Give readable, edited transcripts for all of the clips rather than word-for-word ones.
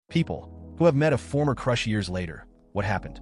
People who have met a former crush years later. What happened?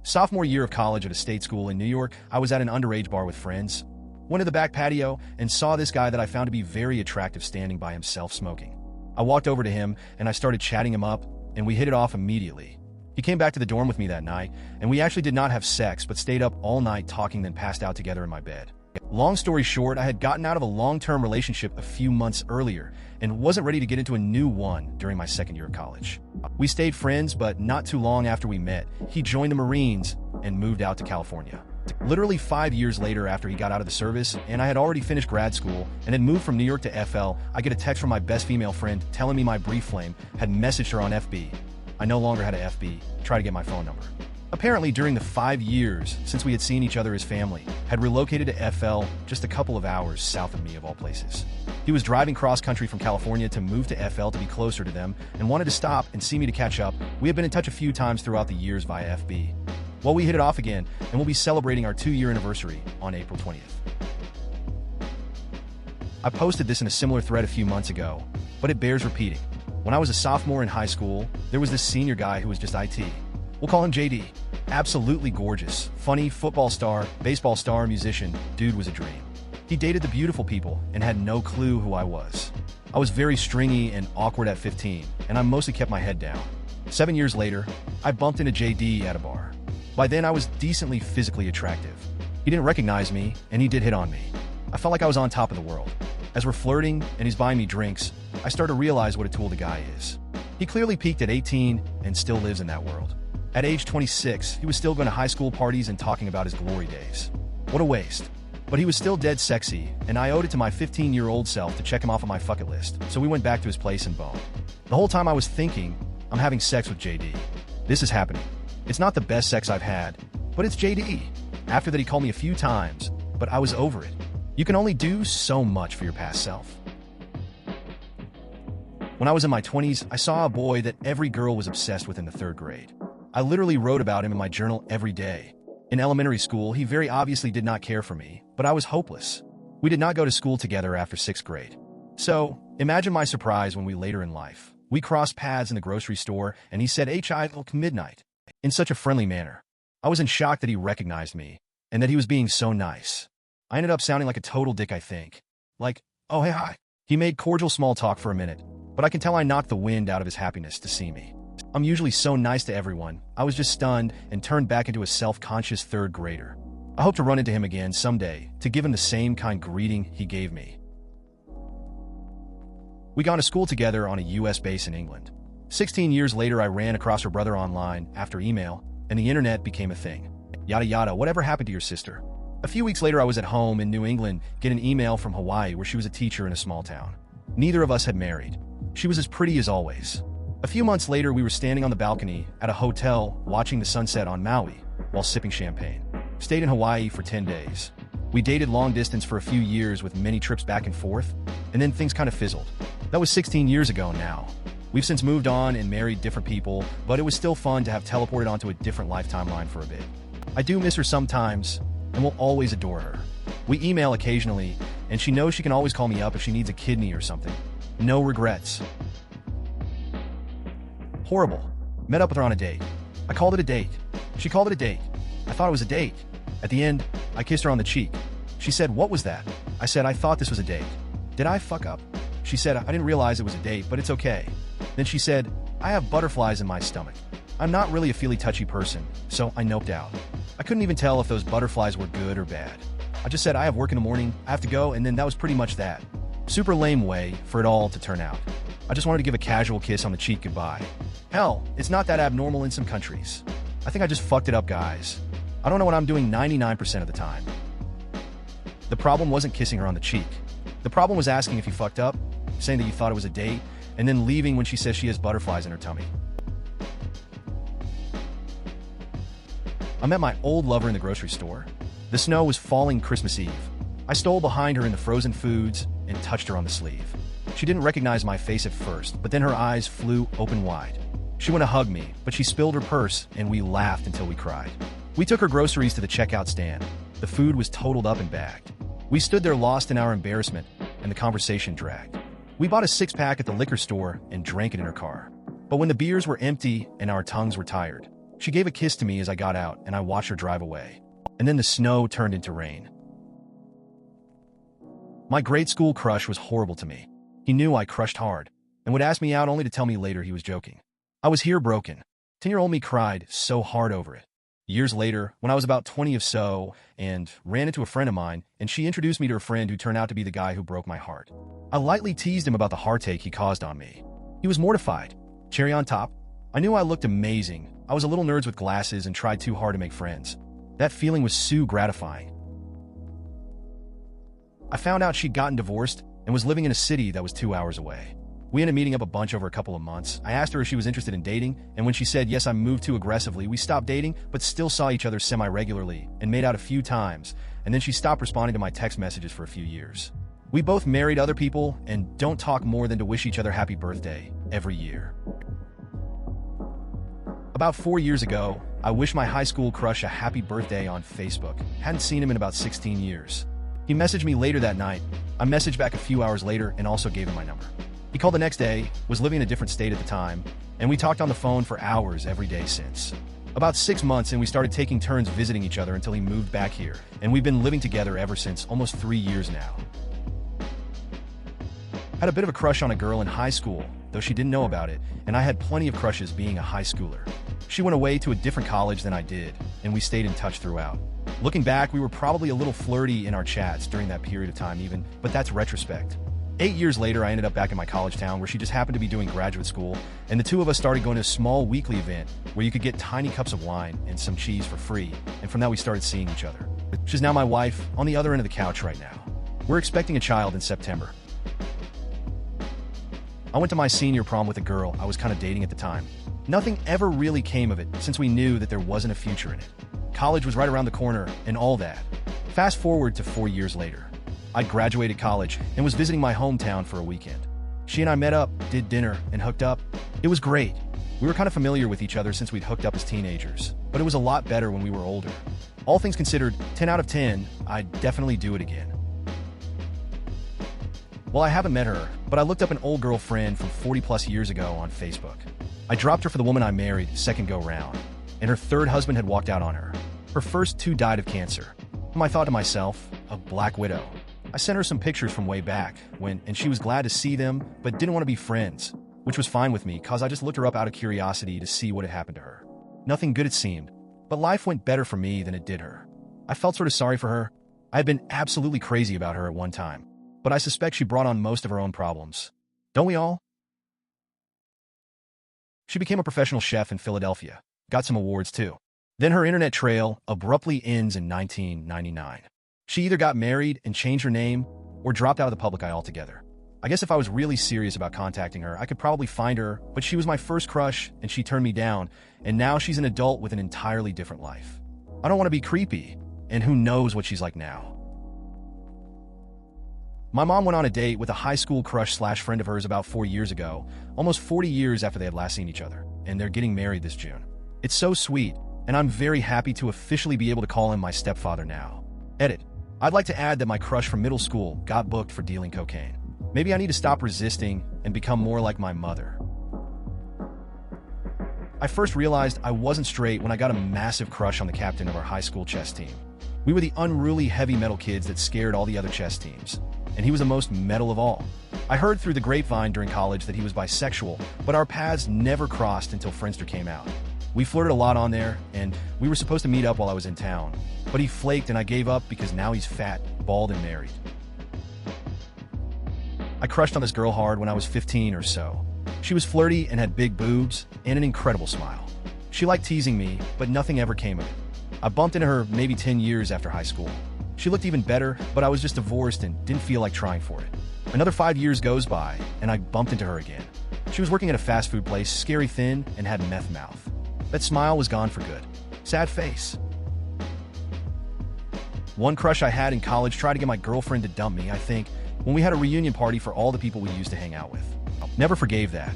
Sophomore year of college at a state school in New York, I was at an underage bar with friends. Went to the back patio and saw this guy that I found to be very attractive standing by himself smoking. I walked over to him and I started chatting him up, and we hit it off immediately. He came back to the dorm with me that night, and we actually did not have sex but stayed up all night talking, then passed out together in my bed. Long story short, I had gotten out of a long-term relationship a few months earlier and wasn't ready to get into a new one during my second year of college. We stayed friends, but not too long after we met, he joined the Marines and moved out to California. Literally 5 years later after he got out of the service, and I had already finished grad school and had moved from New York to FL, I get a text from my best female friend telling me my brief flame had messaged her on FB. I no longer had a FB. Try to get my phone number. Apparently, during the 5 years since we had seen each other, his family had relocated to FL just a couple of hours south of me, of all places. He was driving cross-country from California to move to FL to be closer to them and wanted to stop and see me to catch up. We had been in touch a few times throughout the years via FB. Well, we hit it off again, and we'll be celebrating our 2-year anniversary on April 20th. I posted this in a similar thread a few months ago, but it bears repeating. When I was a sophomore in high school, there was this senior guy who was just IT. We'll call him JD. Absolutely gorgeous, funny, football star, baseball star, musician. Dude was a dream. He dated the beautiful people and had no clue who I was. I was very stringy and awkward at 15, and I mostly kept my head down. 7 years later, I bumped into JD at a bar. By then, I was decently physically attractive. He didn't recognize me, and he did hit on me. I felt like I was on top of the world. As we're flirting and he's buying me drinks, I start to realize what a tool the guy is. He clearly peaked at 18 and still lives in that world. At age 26, he was still going to high school parties and talking about his glory days. What a waste. But he was still dead sexy, and I owed it to my 15-year-old self to check him off on my fuck it list, so we went back to his place and boned. The whole time I was thinking, I'm having sex with JD. This is happening. It's not the best sex I've had, but it's JD. After that, he called me a few times, but I was over it. You can only do so much for your past self. When I was in my 20s, I saw a boy that every girl was obsessed with in the 3rd grade. I literally wrote about him in my journal every day. In elementary school, he very obviously did not care for me, but I was hopeless. We did not go to school together after 6th grade. So, imagine my surprise when later in life, we crossed paths in the grocery store and he said, "Hi, look, midnight," in such a friendly manner. I was in shock that he recognized me and that he was being so nice. I ended up sounding like a total dick, I think. Like, "Oh, hey, hi." He made cordial small talk for a minute, but I can tell I knocked the wind out of his happiness to see me. I'm usually so nice to everyone. I was just stunned and turned back into a self-conscious 3rd grader. I hope to run into him again someday to give him the same kind greeting he gave me. We got to school together on a US base in England. 16 years later, I ran across her brother online after email, and the internet became a thing. Yada yada, whatever happened to your sister? A few weeks later, I was at home in New England, get an email from Hawaii where she was a teacher in a small town. Neither of us had married. She was as pretty as always. A few months later, we were standing on the balcony at a hotel watching the sunset on Maui while sipping champagne. Stayed in Hawaii for 10 days. We dated long distance for a few years with many trips back and forth, and then things kind of fizzled. That was 16 years ago now. We've since moved on and married different people, but it was still fun to have teleported onto a different life timeline for a bit. I do miss her sometimes, and will always adore her. We email occasionally, and she knows she can always call me up if she needs a kidney or something. No regrets. Horrible. Met up with her on a date. I called it a date. She called it a date. I thought it was a date. At the end, I kissed her on the cheek. She said, "What was that?" I said, "I thought this was a date." Did I fuck up? She said, "I didn't realize it was a date, but it's okay." Then she said, "I have butterflies in my stomach. I'm not really a feely-touchy person, so I noped out." I couldn't even tell if those butterflies were good or bad. I just said, "I have work in the morning, I have to go," and then that was pretty much that. Super lame way for it all to turn out. I just wanted to give a casual kiss on the cheek goodbye. Hell, it's not that abnormal in some countries. I think I just fucked it up, guys. I don't know what I'm doing 99% of the time. The problem wasn't kissing her on the cheek. The problem was asking if you fucked up, saying that you thought it was a date, and then leaving when she says she has butterflies in her tummy. I met my old lover in the grocery store. The snow was falling Christmas Eve. I stole behind her in the frozen foods and touched her on the sleeve. She didn't recognize my face at first, but then her eyes flew open wide. She went to hug me, but she spilled her purse, and we laughed until we cried. We took her groceries to the checkout stand. The food was totaled up and bagged. We stood there lost in our embarrassment, and the conversation dragged. We bought a six-pack at the liquor store and drank it in her car. But when the beers were empty and our tongues were tired, she gave a kiss to me as I got out and I watched her drive away. And then the snow turned into rain. My grade school crush was horrible to me. He knew I crushed hard and would ask me out only to tell me later he was joking. I was here broken. 10-year-old me cried so hard over it. Years later, when I was about 20 or so, and ran into a friend of mine, and she introduced me to a friend who turned out to be the guy who broke my heart. I lightly teased him about the heartache he caused on me. He was mortified. Cherry on top, I knew I looked amazing. I was a little nerd with glasses and tried too hard to make friends. That feeling was so gratifying. I found out she'd gotten divorced and was living in a city that was 2 hours away. We ended up meeting up a bunch over a couple of months. I asked her if she was interested in dating, and when she said yes, I moved too aggressively. We stopped dating, but still saw each other semi-regularly and made out a few times, and then she stopped responding to my text messages for a few years. We both married other people and don't talk more than to wish each other happy birthday every year. About 4 years ago, I wished my high school crush a happy birthday on Facebook. Hadn't seen him in about 16 years. He messaged me later that night. I messaged back a few hours later and also gave him my number. He called the next day, was living in a different state at the time, and we talked on the phone for hours every day since. About 6 months and we started taking turns visiting each other until he moved back here, and we've been living together ever since, almost 3 years now. Had a bit of a crush on a girl in high school, though she didn't know about it, and I had plenty of crushes being a high schooler. She went away to a different college than I did, and we stayed in touch throughout. Looking back, we were probably a little flirty in our chats during that period of time even, but that's retrospect. 8 years later, I ended up back in my college town where she just happened to be doing graduate school, and the two of us started going to a small weekly event where you could get tiny cups of wine and some cheese for free, and from that we started seeing each other. She's now my wife, on the other end of the couch right now. We're expecting a child in September. I went to my senior prom with a girl I was kind of dating at the time. Nothing ever really came of it since we knew that there wasn't a future in it. College was right around the corner and all that. Fast forward to 4 years later. I graduated college and was visiting my hometown for a weekend. She and I met up, did dinner, and hooked up. It was great. We were kind of familiar with each other since we'd hooked up as teenagers, but it was a lot better when we were older. All things considered, 10 out of 10, I'd definitely do it again. Well, I haven't met her, but I looked up an old girlfriend from 40 plus years ago on Facebook. I dropped her for the woman I married second go round, and her third husband had walked out on her. Her first two died of cancer. I thought to myself, a black widow. I sent her some pictures from way back and she was glad to see them, but didn't want to be friends, which was fine with me cause I just looked her up out of curiosity to see what had happened to her. Nothing good it seemed, but life went better for me than it did her. I felt sort of sorry for her. I had been absolutely crazy about her at one time, but I suspect she brought on most of her own problems. Don't we all? She became a professional chef in Philadelphia, got some awards too. Then her internet trail abruptly ends in 1999. She either got married and changed her name or dropped out of the public eye altogether. I guess if I was really serious about contacting her, I could probably find her, but she was my first crush and she turned me down, and now she's an adult with an entirely different life. I don't want to be creepy, and who knows what she's like now. My mom went on a date with a high school crush / friend of hers about 4 years ago, almost 40 years after they had last seen each other, and they're getting married this June. It's so sweet, and I'm very happy to officially be able to call him my stepfather now. Edit. I'd like to add that my crush from middle school got booked for dealing cocaine. Maybe I need to stop resisting and become more like my mother. I first realized I wasn't straight when I got a massive crush on the captain of our high school chess team. We were the unruly heavy metal kids that scared all the other chess teams, and he was the most metal of all. I heard through the grapevine during college that he was bisexual, but our paths never crossed until Friendster came out. We flirted a lot on there, and we were supposed to meet up while I was in town. But he flaked and I gave up because now he's fat, bald, and married. I crushed on this girl hard when I was 15 or so. She was flirty and had big boobs and an incredible smile. She liked teasing me, but nothing ever came of it. I bumped into her maybe 10 years after high school. She looked even better, but I was just divorced and didn't feel like trying for it. Another 5 years goes by, and I bumped into her again. She was working at a fast food place, scary thin, and had meth mouth. That smile was gone for good. Sad face. One crush I had in college tried to get my girlfriend to dump me, I think, when we had a reunion party for all the people we used to hang out with. Never forgave that.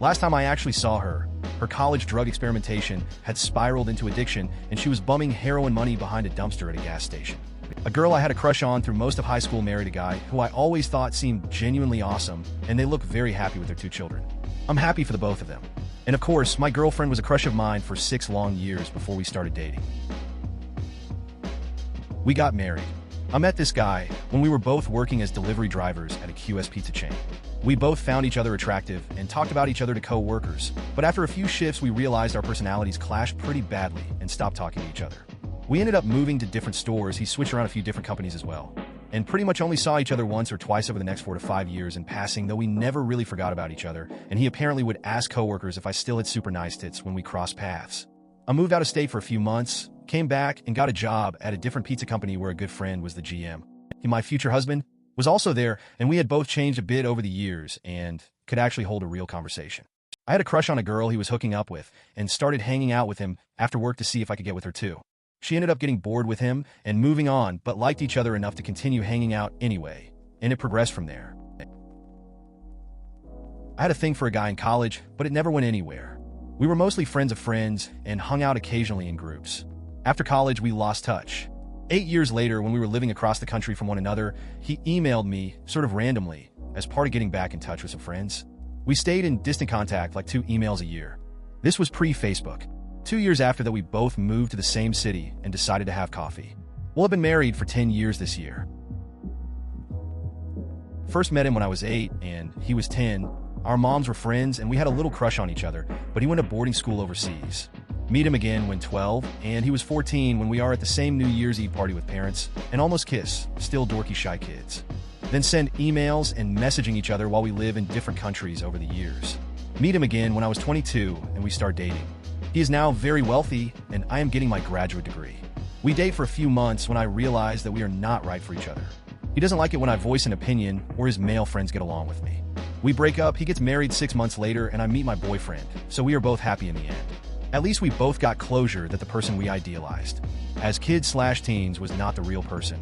Last time I actually saw her, her college drug experimentation had spiraled into addiction and she was bumming heroin money behind a dumpster at a gas station. A girl I had a crush on through most of high school married a guy who I always thought seemed genuinely awesome, and they look very happy with their 2 children. I'm happy for the both of them. And of course, my girlfriend was a crush of mine for 6 long years before we started dating. We got married. I met this guy when we were both working as delivery drivers at a QS pizza chain. We both found each other attractive and talked about each other to co-workers, but after a few shifts we realized our personalities clashed pretty badly and stopped talking to each other. We ended up moving to different stores. He switched around a few different companies as well, and pretty much only saw each other once or twice over the next 4 to 5 years in passing, though we never really forgot about each other, and he apparently would ask coworkers if I still had super nice tits when we crossed paths. I moved out of state for a few months, came back, and got a job at a different pizza company where a good friend was the GM. My future husband was also there, and we had both changed a bit over the years and could actually hold a real conversation. I had a crush on a girl he was hooking up with and started hanging out with him after work to see if I could get with her too. She ended up getting bored with him and moving on, but liked each other enough to continue hanging out anyway, and it progressed from there. I had a thing for a guy in college, but it never went anywhere. We were mostly friends of friends and hung out occasionally in groups. After college, we lost touch. 8 years later, when we were living across the country from one another, he emailed me, sort of randomly, as part of getting back in touch with some friends. We stayed in distant contact, like 2 emails a year. This was pre-Facebook. 2 years after that, we both moved to the same city and decided to have coffee. We'll have been married for 10 years this year. First met him when I was 8, and he was 10. Our moms were friends, and we had a little crush on each other, but he went to boarding school overseas. Meet him again when 12, and he was 14 when we are at the same New Year's Eve party with parents, and almost kiss, still dorky shy kids. Then send emails and messaging each other while we live in different countries over the years. Meet him again when I was 22, and we start dating. He is now very wealthy, and I am getting my graduate degree. We date for a few months when I realize that we are not right for each other. He doesn't like it when I voice an opinion or his male friends get along with me. We break up, he gets married 6 months later, and I meet my boyfriend, so we are both happy in the end. At least we both got closure that the person we idealized as kids/teens was not the real person.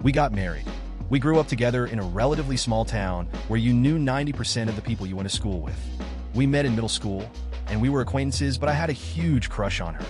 We got married. We grew up together in a relatively small town where you knew 90% of the people you went to school with. We met in middle school, and we were acquaintances, but I had a huge crush on her.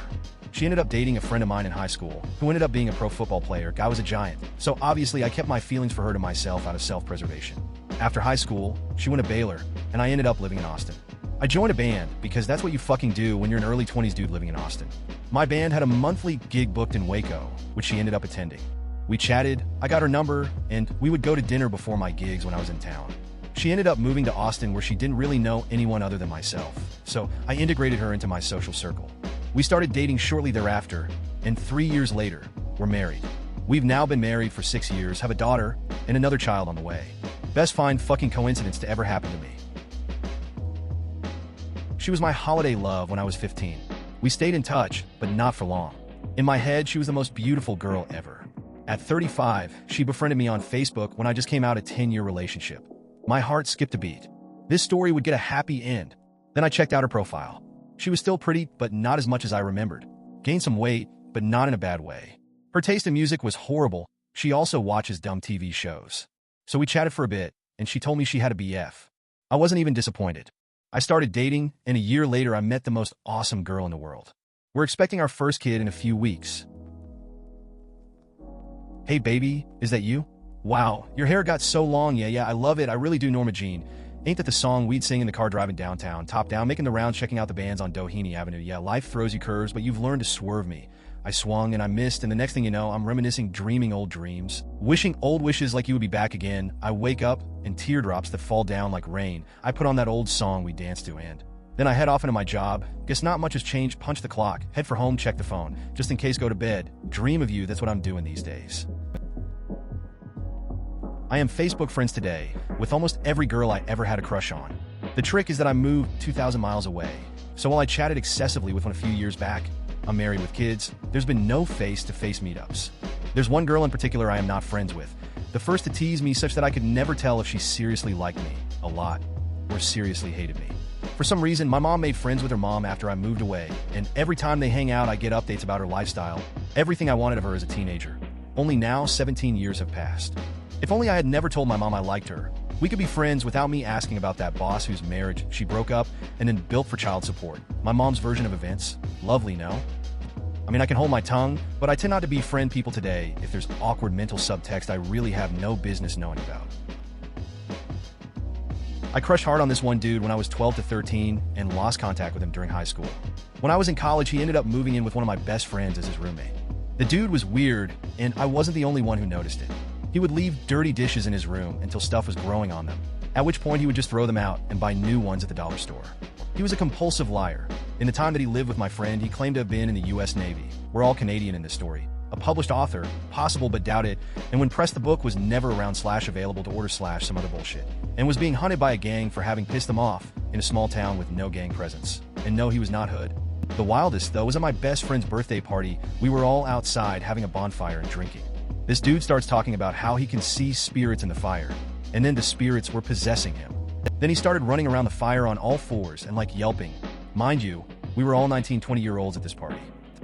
She ended up dating a friend of mine in high school, who ended up being a pro football player. Guy was a giant, so obviously I kept my feelings for her to myself out of self-preservation. After high school, she went to Baylor, and I ended up living in Austin. I joined a band because that's what you fucking do when you're an early 20s dude living in Austin. My band had a monthly gig booked in Waco, which she ended up attending. We chatted, I got her number, and we would go to dinner before my gigs when I was in town. She ended up moving to Austin where she didn't really know anyone other than myself, so I integrated her into my social circle. We started dating shortly thereafter, and 3 years later, we're married. We've now been married for 6 years, have a daughter, and another child on the way. Best fine fucking coincidence to ever happen to me. She was my holiday love when I was 15. We stayed in touch, but not for long. In my head, she was the most beautiful girl ever. At 35, she befriended me on Facebook when I just came out a 10-year relationship. My heart skipped a beat. This story would get a happy end. Then I checked out her profile. She was still pretty, but not as much as I remembered. Gained some weight, but not in a bad way. Her taste in music was horrible. She also watches dumb TV shows. So we chatted for a bit, and she told me she had a BF. I wasn't even disappointed. I started dating, and a year later I met the most awesome girl in the world. We're expecting our first kid in a few weeks. Hey baby, is that you? Wow, your hair got so long. Yeah, I love it. I really do, Norma Jean. Ain't that the song we'd sing in the car driving downtown, top down, making the rounds, checking out the bands on Doheny Avenue. Yeah, life throws you curves, but you've learned to swerve me. I swung and I missed, and the next thing you know, I'm reminiscing, dreaming old dreams, wishing old wishes like you would be back again. I wake up, and teardrops that fall down like rain. I put on that old song we danced to, and then I head off into my job. Guess not much has changed. Punch the clock, head for home, check the phone, just in case, go to bed. Dream of you, that's what I'm doing these days. I am Facebook friends today with almost every girl I ever had a crush on. The trick is that I moved 2,000 miles away. So while I chatted excessively with one a few years back, I'm married with kids, there's been no face-to-face meetups. There's one girl in particular I am not friends with. The first to tease me such that I could never tell if she seriously liked me a lot or seriously hated me. For some reason, my mom made friends with her mom after I moved away, and every time they hang out I get updates about her lifestyle, everything I wanted of her as a teenager. Only now 17 years have passed. If only I had never told my mom I liked her. We could be friends without me asking about that boss whose marriage she broke up and then built for child support. My mom's version of events. Lovely, no? I mean, I can hold my tongue, but I tend not to befriend people today if there's awkward mental subtext I really have no business knowing about. I crushed hard on this one dude when I was 12 to 13 and lost contact with him during high school. When I was in college, he ended up moving in with one of my best friends as his roommate. The dude was weird, and I wasn't the only one who noticed it. He would leave dirty dishes in his room until stuff was growing on them, at which point he would just throw them out and buy new ones at the dollar store. He was a compulsive liar. In the time that he lived with my friend, he claimed to have been in the US Navy. We're all Canadian in this story. A published author, possible but doubted, and when pressed the book was never around / available to order / some other bullshit, and was being hunted by a gang for having pissed them off in a small town with no gang presence. And no, he was not hood. The wildest, though, was at my best friend's birthday party. We were all outside having a bonfire and drinking. This dude starts talking about how he can see spirits in the fire, and then the spirits were possessing him. Then he started running around the fire on all fours and like yelping. Mind you, we were all 19, 20-year-olds at this party.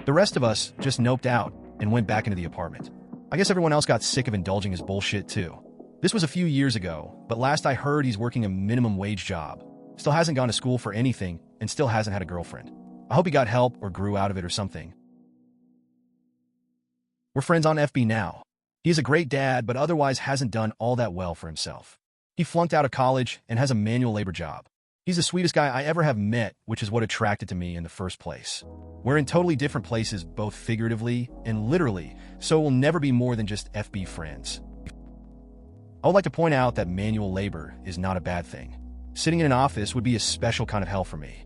The rest of us just noped out and went back into the apartment. I guess everyone else got sick of indulging his bullshit too. This was a few years ago, but last I heard he's working a minimum wage job. Still hasn't gone to school for anything and still hasn't had a girlfriend. I hope he got help or grew out of it or something. We're friends on FB now. He's a great dad, but otherwise hasn't done all that well for himself. He flunked out of college and has a manual labor job. He's the sweetest guy I ever have met, which is what attracted to me in the first place. We're in totally different places, both figuratively and literally, so we'll never be more than just FB friends. I would like to point out that manual labor is not a bad thing. Sitting in an office would be a special kind of hell for me.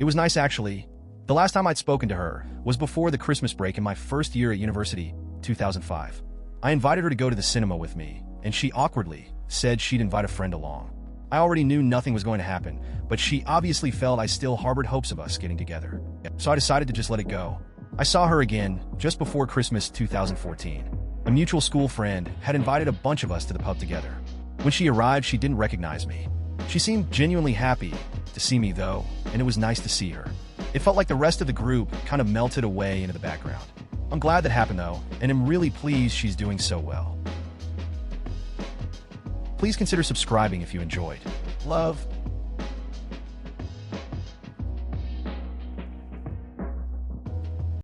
It was nice, actually. The last time I'd spoken to her was before the Christmas break in my first year at university, 2005. I invited her to go to the cinema with me, and she awkwardly said she'd invite a friend along. I already knew nothing was going to happen, but she obviously felt I still harbored hopes of us getting together. So I decided to just let it go. I saw her again just before Christmas 2014. A mutual school friend had invited a bunch of us to the pub together. When she arrived, she didn't recognize me. She seemed genuinely happy to see me, though, and it was nice to see her. It felt like the rest of the group kind of melted away into the background. I'm glad that happened, though, and am really pleased she's doing so well. Please consider subscribing if you enjoyed. Love.